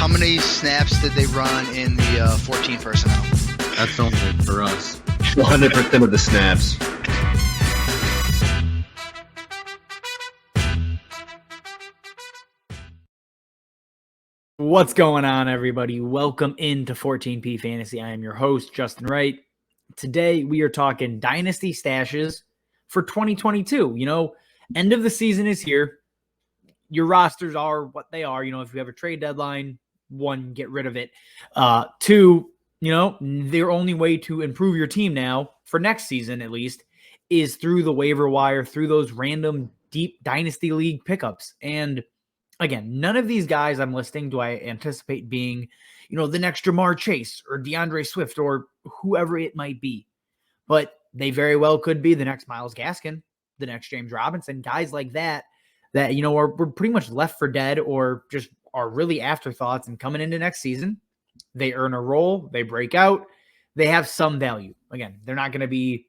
How many snaps did they run in the 14 personnel? That's only for us. 100% of the snaps. What's going on, everybody? Welcome into 14P Fantasy. I am your host, Justin Wright. Today, we are talking Dynasty stashes for 2022. End of the season is here. Your rosters are what they are. If you have a trade deadline, one, get rid of it. Two, their only way to improve your team now, for next season at least, is through the waiver wire, through those random deep Dynasty League pickups. And again, none of these guys I'm listing do I anticipate being, the next Jamar Chase or DeAndre Swift or whoever it might be. But they very well could be the next Myles Gaskin, the next James Robinson, guys like that we're pretty much left for dead or just are really afterthoughts. And coming into next season, they earn a role, they break out, they have some value. Again, they're not going to be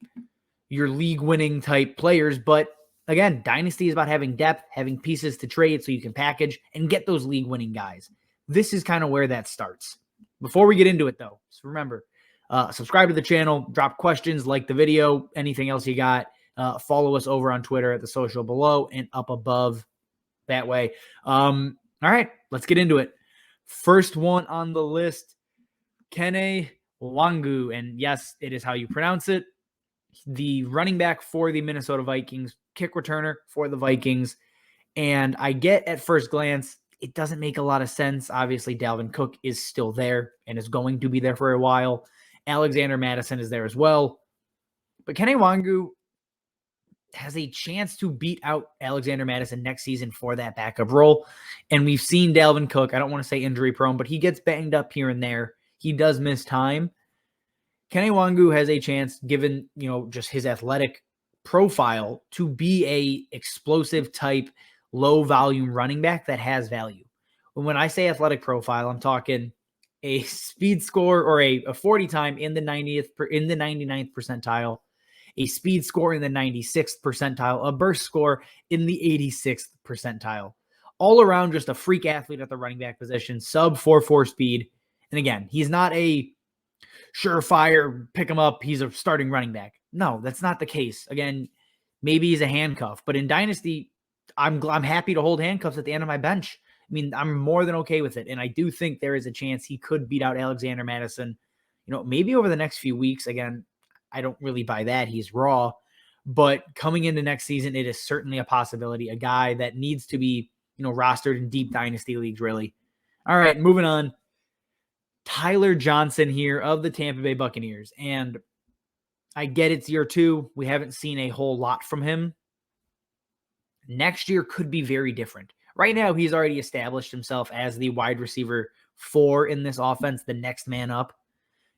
your league-winning type players, but again, Dynasty is about having depth, having pieces to trade so you can package and get those league-winning guys. This is kind of where that starts. Before we get into it, though, so remember, subscribe to the channel, drop questions, like the video, anything else you got. Follow us over on Twitter at the social below and up above that way. All right, let's get into it. First one on the list, Kene Nwangwu, and yes, it is how you pronounce it. The running back for the Minnesota Vikings, kick returner for the Vikings. And I get at first glance, it doesn't make a lot of sense. Obviously, Dalvin Cook is still there and is going to be there for a while. Alexander Mattison is there as well. But Kene Nwangwu has a chance to beat out Alexander Mattison next season for that backup role. And we've seen Dalvin Cook, I don't want to say injury prone, but he gets banged up here and there. He does miss time. Kene Nwangwu has a chance, given, just his athletic profile, to be a explosive type, low volume running back that has value. When I say athletic profile, I'm talking a speed score or a 40 time in the 99th percentile, a speed score in the 96th percentile, a burst score in the 86th percentile. All around just a freak athlete at the running back position, sub 4.4 speed. And again, he's not a surefire, pick him up, he's a starting running back. No, that's not the case. Again, maybe he's a handcuff, but in Dynasty, I'm happy to hold handcuffs at the end of my bench. I mean, I'm more than okay with it. And I do think there is a chance he could beat out Alexander Mattison, maybe over the next few weeks. Again, I don't really buy that. He's raw. But coming into next season, it is certainly a possibility. A guy that needs to be, rostered in deep Dynasty leagues, really. All right, moving on. Tyler Johnson here of the Tampa Bay Buccaneers. And I get it's year 2. We haven't seen a whole lot from him. Next year could be very different. Right now, he's already established himself as the wide receiver 4 in this offense, the next man up.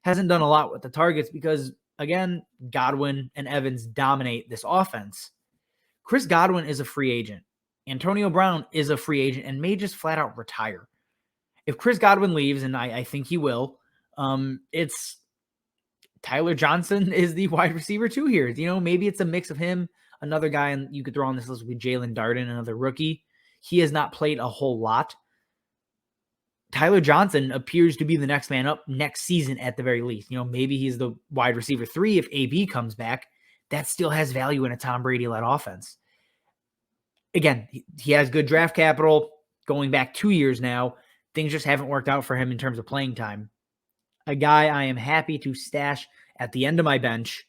Hasn't done a lot with the targets because, again, Godwin and Evans dominate this offense. Chris Godwin is a free agent. Antonio Brown is a free agent and may just flat out retire. If Chris Godwin leaves, and I think he will, it's Tyler Johnson is the wide receiver 2 here. Maybe it's a mix of him, another guy, and you could throw on this list with Jalen Darden, another rookie. He has not played a whole lot. Tyler Johnson appears to be the next man up next season at the very least. Maybe he's the wide receiver 3 if AB comes back. That still has value in a Tom Brady-led offense. Again, he has good draft capital going back 2 years now. Things just haven't worked out for him in terms of playing time. A guy I am happy to stash at the end of my bench,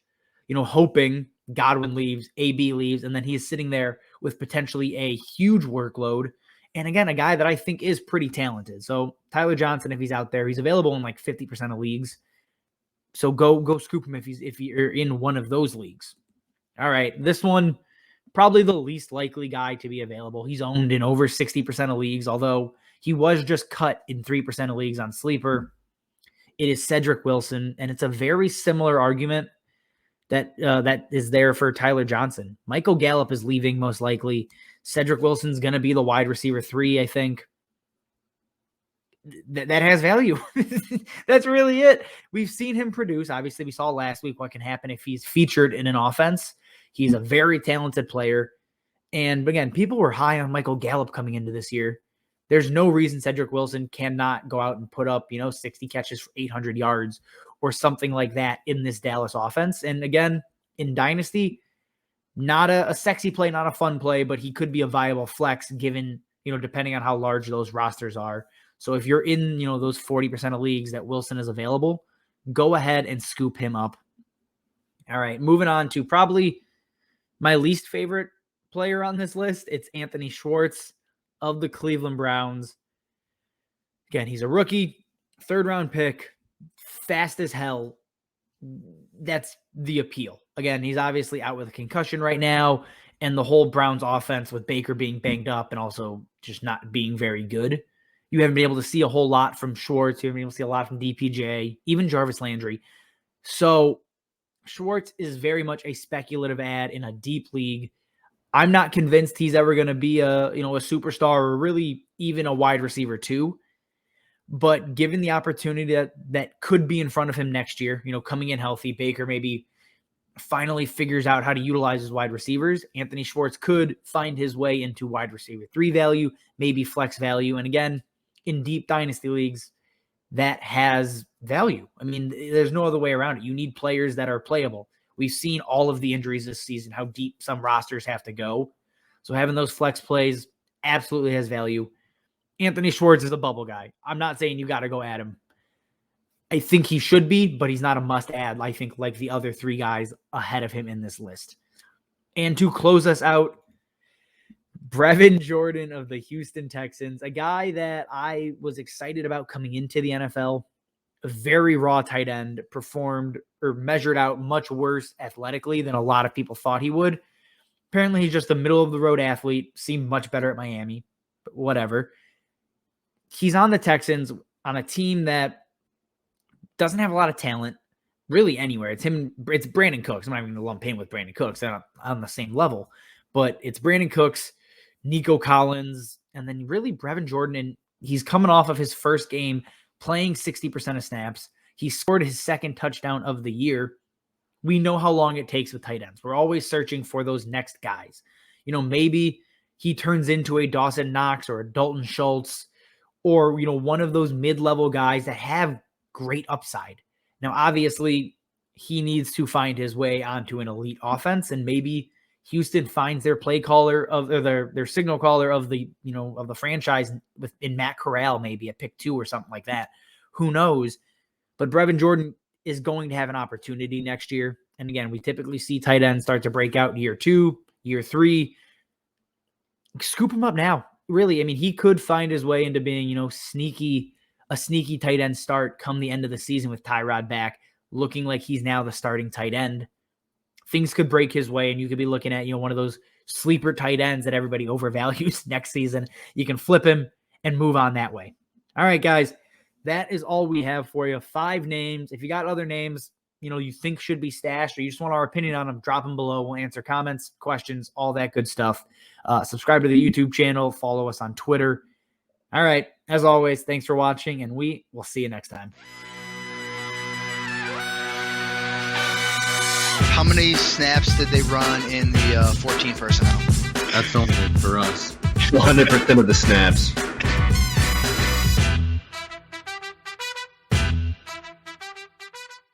hoping Godwin leaves, AB leaves, and then he's sitting there with potentially a huge workload. And again, a guy that I think is pretty talented. So Tyler Johnson, if he's out there, he's available in like 50% of leagues. So go scoop him if you're in one of those leagues. All right, this one, probably the least likely guy to be available. He's owned in over 60% of leagues, although he was just cut in 3% of leagues on Sleeper. It is Cedrick Wilson, and it's a very similar argument that is there for Tyler Johnson. Michael Gallup is leaving most likely. Cedrick Wilson's going to be the wide receiver 3, I think. That has value. That's really it. We've seen him produce. Obviously, we saw last week what can happen if he's featured in an offense. He's a very talented player. And again, people were high on Michael Gallup coming into this year. There's no reason Cedrick Wilson cannot go out and put up, 60 catches for 800 yards or something like that in this Dallas offense. And again, in Dynasty, not a sexy play, not a fun play, but he could be a viable flex given, depending on how large those rosters are. So if you're in, those 40% of leagues that Wilson is available, go ahead and scoop him up. All right, moving on to probably my least favorite player on this list. It's Anthony Schwartz of the Cleveland Browns. Again, he's a rookie, 3rd-round pick, fast as hell. That's the appeal. Again, he's obviously out with a concussion right now, and the whole Browns offense with Baker being banged up and also just not being very good. You haven't been able to see a whole lot from Schwartz. You haven't been able to see a lot from DPJ, even Jarvis Landry. So Schwartz is very much a speculative ad in a deep league. I'm not convinced he's ever going to be a superstar or really even a wide receiver too. But given the opportunity that could be in front of him next year, coming in healthy, Baker maybe finally figures out how to utilize his wide receivers. Anthony Schwartz could find his way into wide receiver 3 value, maybe flex value. And again, in deep dynasty leagues, that has value. I mean, there's no other way around it. You need players that are playable. We've seen all of the injuries this season, how deep some rosters have to go. So having those flex plays absolutely has value. Anthony Schwartz is a bubble guy. I'm not saying you got to go at him. I think he should be, but he's not a must-add, I think, like the other 3 guys ahead of him in this list. And to close us out, Brevin Jordan of the Houston Texans, a guy that I was excited about coming into the NFL, a very raw tight end, performed or measured out much worse athletically than a lot of people thought he would. Apparently, he's just a middle-of-the-road athlete, seemed much better at Miami, but whatever. He's on the Texans on a team that doesn't have a lot of talent really anywhere. It's Brandon Cooks. I'm not even going to lump him with Brandon Cooks. They're not on the same level, but it's Brandon Cooks, Nico Collins, and then really Brevin Jordan. And he's coming off of his first game playing 60% of snaps. He scored his 2nd touchdown of the year. We know how long it takes with tight ends. We're always searching for those next guys. Maybe he turns into a Dawson Knox or a Dalton Schultz or, one of those mid-level guys that have great upside. Now, obviously, he needs to find his way onto an elite offense, and maybe Houston finds their play caller or their signal caller of the franchise in Matt Corral, maybe at pick 2 or something like that. Who knows? But Brevin Jordan is going to have an opportunity next year. And again, we typically see tight ends start to break out year 2, year 3. Scoop him up now. Really, I mean, he could find his way into being, a sneaky tight end start come the end of the season with Tyrod back, looking like he's now the starting tight end. Things could break his way, and you could be looking at, one of those sleeper tight ends that everybody overvalues next season. You can flip him and move on that way. All right, guys, that is all we have for you. 5 names. If you got other names, you think should be stashed or you just want our opinion on them, drop them below. We'll answer comments, questions, all that good stuff. Subscribe to the YouTube channel. Follow us on Twitter. All right. As always, thanks for watching, and we will see you next time. How many snaps did they run in the 14 personnel? That's only for us. 100% of the snaps.